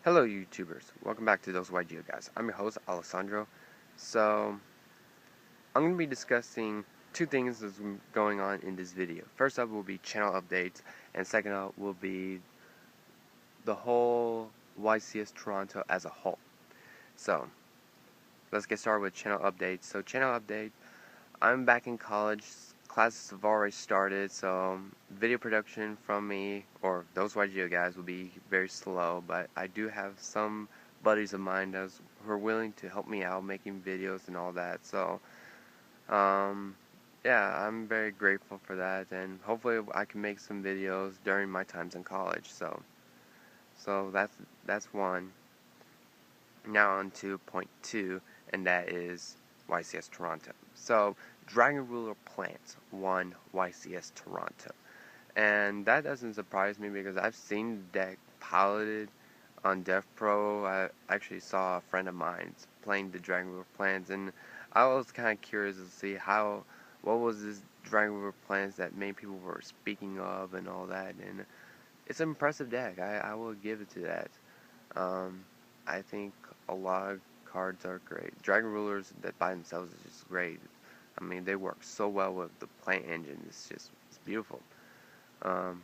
Hello YouTubers, welcome back to ThoseYGOguys. I'm your host, Alessandro. So, I'm going to be discussing two things that's going on in this video. First up will be channel updates, and second up will be the whole YCS Toronto as a whole. So, let's get started with channel updates. So, channel update, I'm back in college, classes have already started, so video production from me, or ThoseYGOguys, will be very slow, but I do have some buddies of mine who are willing to help me out making videos and all that, so yeah, I'm very grateful for that, and hopefully I can make some videos during my times in college, so that's one. Now on to point two, and that is YCS Toronto. So, Dragon Ruler Plants won YCS Toronto. And that doesn't surprise me because I've seen the deck piloted on Dev Pro. I actually saw a friend of mine playing the Dragon Ruler Plants, and I was kind of curious to see what was this Dragon Ruler Plants that many people were speaking of and all that. And it's an impressive deck. I will give it to that. I think a lot of cards are great. Dragon Rulers that by themselves is just great. I mean, they work so well with the plant engine. It's beautiful. Um,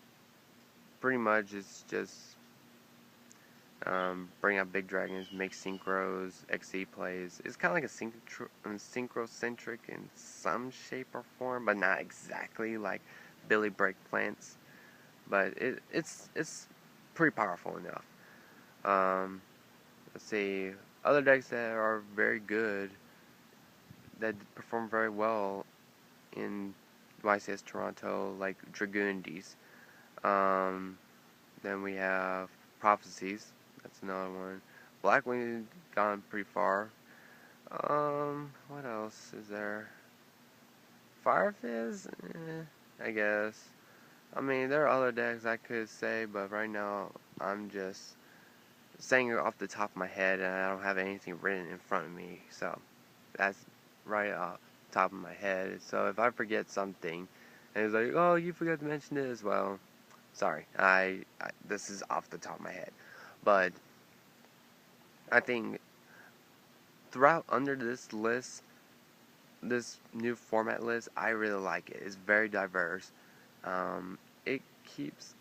Pretty much it's just bring out big dragons, make synchros, XE plays. It's kind of like a synchrocentric in some shape or form, but not exactly like Billy Break Plants. But it's pretty powerful enough. Let's see, other decks that are very good, that perform very well in YCS Toronto, like Dragoondies. Then we have Prophecies, that's another one. Blackwing gone pretty far. What else is there? Fire Fizz? I guess. I mean, there are other decks I could say, but right now I'm just saying it off the top of my head, and I don't have anything written in front of me, so that's right off the top of my head. So if I forget something, and it's like, oh, you forgot to mention this, well, sorry, this is off the top of my head. But I think throughout under this list, this new format list, I really like it. It's very diverse. It keeps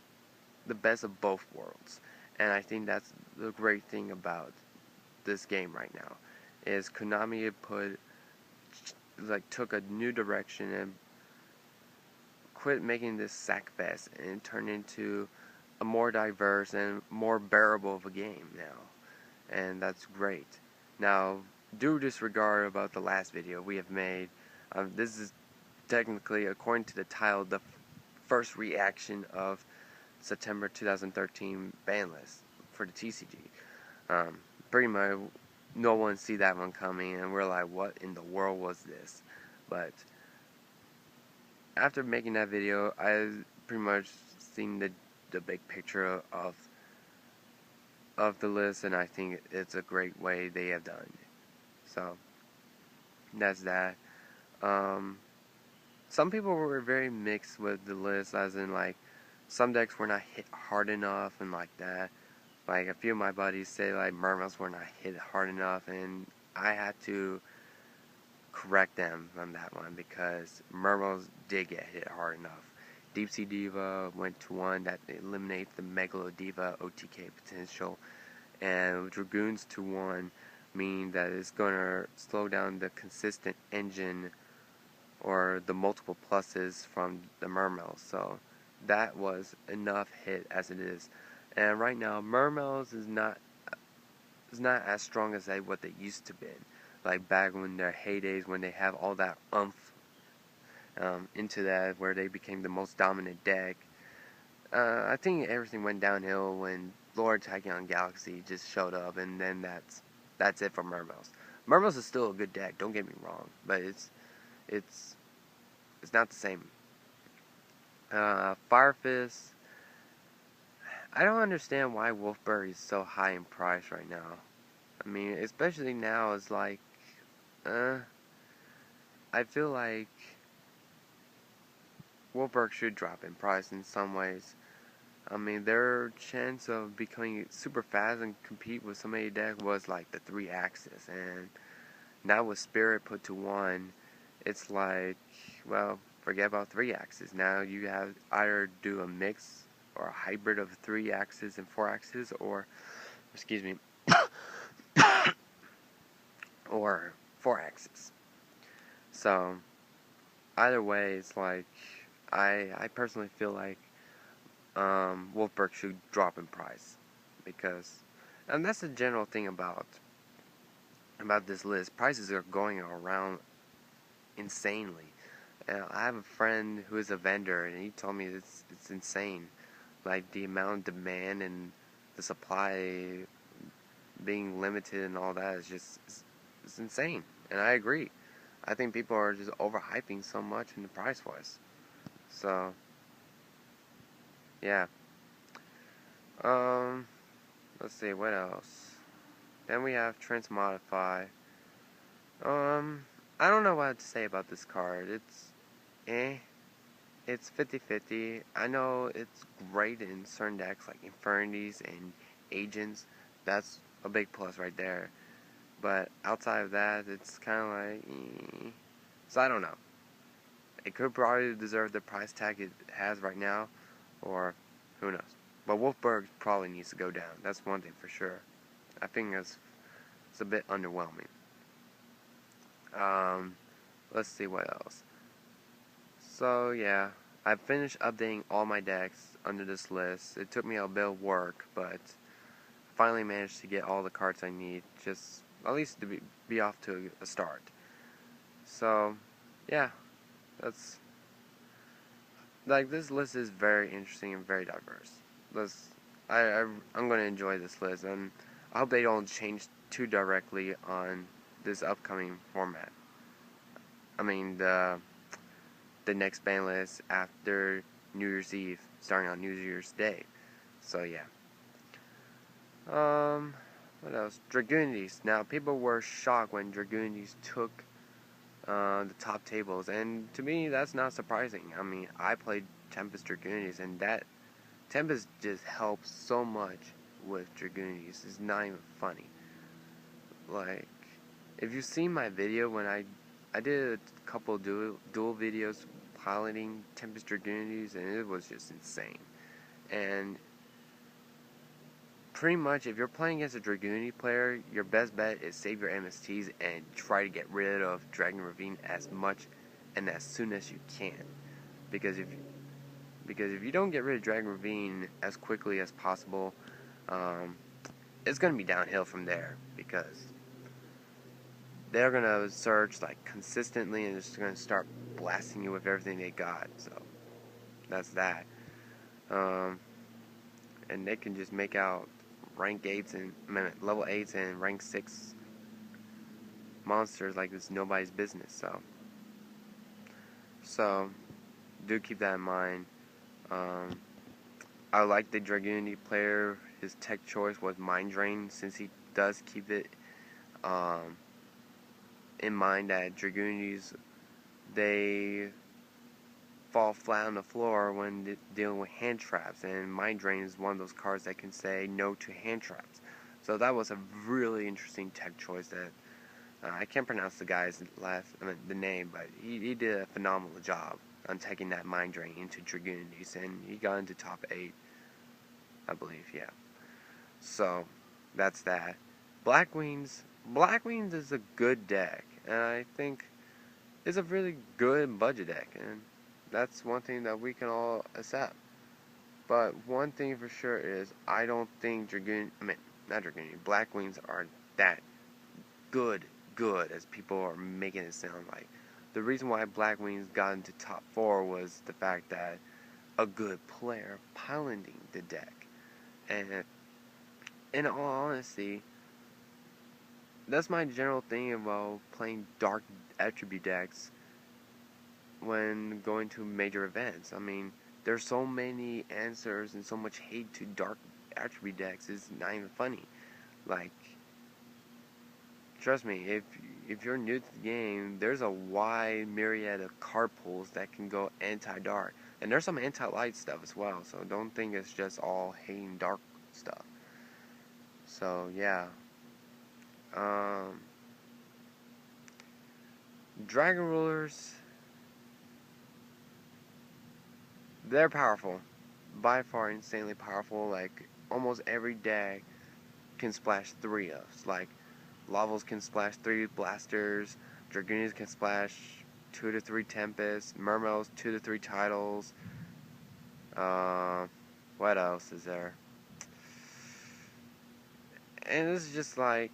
the best of both worlds. And I think that's the great thing about this game right now, is Konami took a new direction and quit making this sack fest and turned into a more diverse and more bearable of a game now. And that's great. Now, do disregard about the last video we have made. This is technically, according to the title, the first reaction of September 2013 ban list for the TCG. Pretty much no one see that one coming, and we're like, what in the world was this? But after making that video, I pretty much seen the big picture of the list, and I think it's a great way they have done it. So that's that. Some people were very mixed with the list, as in like some decks were not hit hard enough and like that. Like a few of my buddies say like Mermails were not hit hard enough, and I had to correct them on that one because Mermails did get hit hard enough. Deep Sea Diva went to one that eliminates the Megalo Diva OTK potential, and Dragoons to one, meaning that it's going to slow down the consistent engine or the multiple pluses from the Mermails. So that was enough hit as it is. And right now, Mermails is not as strong as what they used to be. Like back when their heydays, when they have all that oomph into that, where they became the most dominant deck. I think everything went downhill when Lord Tachyon Galaxy just showed up, and then that's it for Mermails. Mermails is still a good deck, don't get me wrong, but it's not the same. Fire Fist, I don't understand why Wolfberry is so high in price right now. I mean, especially now, it's like, I feel like Wolfberg should drop in price in some ways. I mean, their chance of becoming super fast and compete with somebody deck was like the 3 axis, and now with Spirit put to 1, it's like, well, forget about 3 axis. Now you have either do a mix or a hybrid of 3 axis and 4 axis, or, excuse me, or 4 axis. So either way, it's like I personally feel like Wolfberg should drop in price, because, and that's the general thing about this list. Prices are going around insanely. I have a friend who is a vendor, and he told me it's insane, like the amount of demand and the supply being limited and all that is just it's insane. And I agree. I think people are just overhyping so much in the price wise. So yeah. Um, let's see what else. Then we have Transmodify. I don't know what to say about this card. It's eh. It's 50-50. I know it's great in certain decks like Infernities and Agents. That's a big plus right there. But outside of that, it's kind of like, eh. So I don't know. It could probably deserve the price tag it has right now, or who knows. But Wolfberg probably needs to go down. That's one thing for sure. I think it's a bit underwhelming. Let's see what else. So yeah, I finished updating all my decks under this list. It took me a bit of work, but finally managed to get all the cards I need, just at least to be off to a start. So yeah, that's like, this list is very interesting and very diverse. I'm going to enjoy this list, and I hope they don't change too directly on this upcoming format. I mean, the next ban list after New Year's Eve, starting on New Year's Day. So yeah. What else? Dragoonies. Now, people were shocked when Dragoonies took the top tables, and to me, that's not surprising. I mean, I played Tempest Dragoonies, and that Tempest just helps so much with Dragoonies. It's not even funny. Like, if you've seen my video when I did a couple dual videos piloting Tempest Dragoonies, and it was just insane. And pretty much, if you're playing against a Dragoony player, your best bet is save your MSTs and try to get rid of Dragon Ravine as much and as soon as you can. Because if you don't get rid of Dragon Ravine as quickly as possible, it's going to be downhill from there, because they're going to search like consistently and just going to start blasting you with everything they got. So that's that. And they can just make out rank 8s and level 8s and rank 6 monsters like it's nobody's business. So do keep that in mind. I like the Dragoony player. His tech choice was Mind Drain, since he does keep it in mind that Dragoonies, they fall flat on the floor when dealing with hand traps, and Mind Drain is one of those cards that can say no to hand traps. So that was a really interesting tech choice that I can't pronounce the guy's the name, but he did a phenomenal job on taking that Mind Drain into Dragoonies, and he got into top 8, I believe, yeah. So that's that. Black Wings is a good deck, and I think it's a really good budget deck, and that's one thing that we can all accept. But one thing for sure is, I don't think Black Wings are that good as people are making it sound like. The reason why Black Wings got into top 4 was the fact that a good player piloting the deck. And in all honesty, that's my general thing about playing dark attribute decks when going to major events. I mean, there's so many answers and so much hate to dark attribute decks, it's not even funny. Like, trust me, if you're new to the game, there's a wide myriad of card pools that can go anti-dark. And there's some anti-light stuff as well, so don't think it's just all hating dark stuff. So yeah, um, Dragon Rulers, they're powerful, by far insanely powerful. Like almost every deck can splash 3-ofs. Like Lavels can splash 3 blasters, Dragoonies can splash 2 to 3 Tempests, Mermails 2 to 3 Titles. What else is there? And this is just like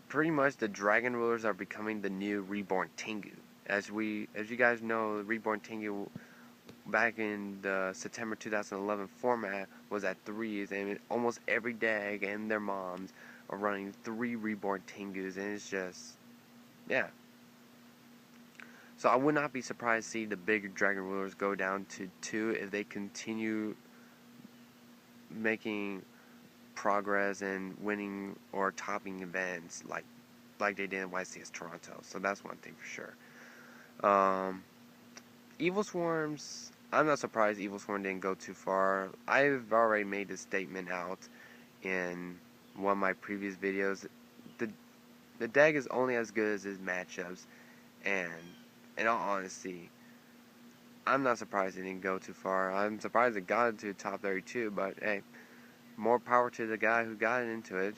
pretty much the Dragon Rulers are becoming the new Reborn Tengu. As you guys know, Reborn Tengu back in the September 2011 format was at 3s, and almost every deck and their moms are running 3 Reborn Tengus, and it's just, yeah. So I would not be surprised to see the big Dragon Rulers go down to 2 if they continue making progress and winning or topping events like they did in YCS Toronto. So that's one thing for sure. Evil Swarms, I'm not surprised Evil Swarm didn't go too far. I've already made this statement out in one of my previous videos. The deck is only as good as its matchups, and in all honesty, I'm not surprised it didn't go too far. I'm surprised it got into top 32, but hey, more power to the guy who got into it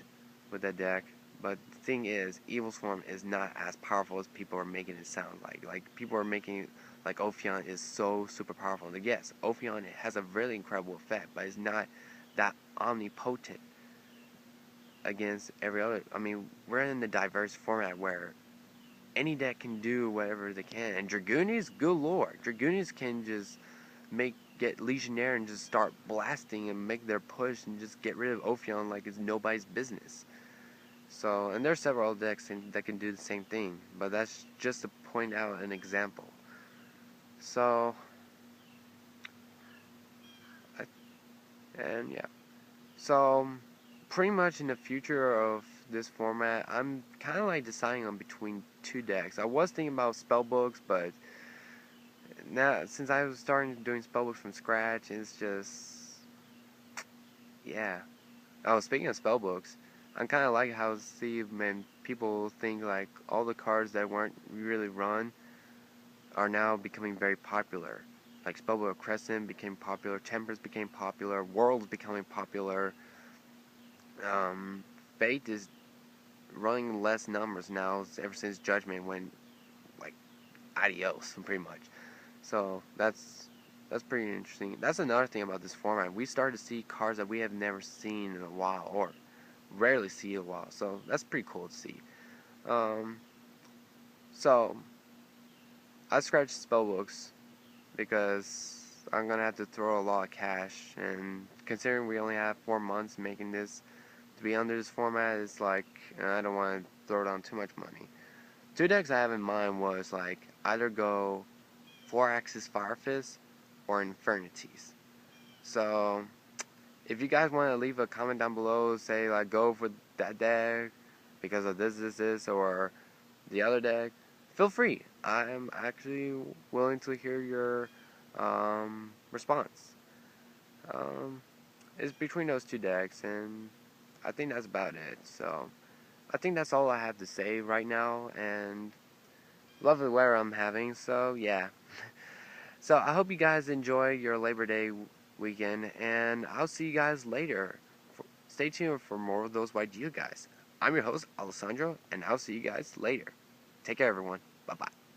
with that deck. But the thing is, Evil Swarm is not as powerful as people are making it sound like. Like, people are making it like Ophion is so super powerful. Like, yes, Ophion has a really incredible effect, but it's not that omnipotent against every other. I mean, we're in the diverse format where any deck can do whatever they can. And Dragoonies, good lord. Dragoonies can just get Legionnaire and just start blasting and make their push and just get rid of Ophion like it's nobody's business. So, and there's several decks that can do the same thing, but that's just to point out an example. So, and yeah. So, pretty much in the future of this format, I'm kind of like deciding on between 2 decks. I was thinking about spellbooks, but now, since I was starting doing spellbooks from scratch, it's just, yeah. Oh, speaking of spellbooks, I kind of like how when people think like all the cards that weren't really run are now becoming very popular. Like Spellbook Crescent became popular, Tempers became popular, Worlds becoming popular. Fate is running less numbers now ever since Judgment went like adios, pretty much. So that's pretty interesting. That's another thing about this format. We started to see cards that we have never seen in a while, or rarely see in a while. So that's pretty cool to see. So I scratched spellbooks because I'm gonna have to throw a lot of cash, and considering we only have 4 months making this to be under this format, it's like I don't want to throw down too much money. 2 decks I have in mind was like either go 4-axis Fire Fist or Infernities. So if you guys want to leave a comment down below, say like go for that deck because of this, or the other deck, feel free. I'm actually willing to hear your response. It's between those 2 decks, and I think that's about it. So I think that's all I have to say right now, and lovely weather I'm having, so yeah. So I hope you guys enjoy your Labor Day weekend, and I'll see you guys later. Stay tuned for more of those YGO guys. I'm your host, Alessandro, and I'll see you guys later. Take care, everyone. Bye-bye.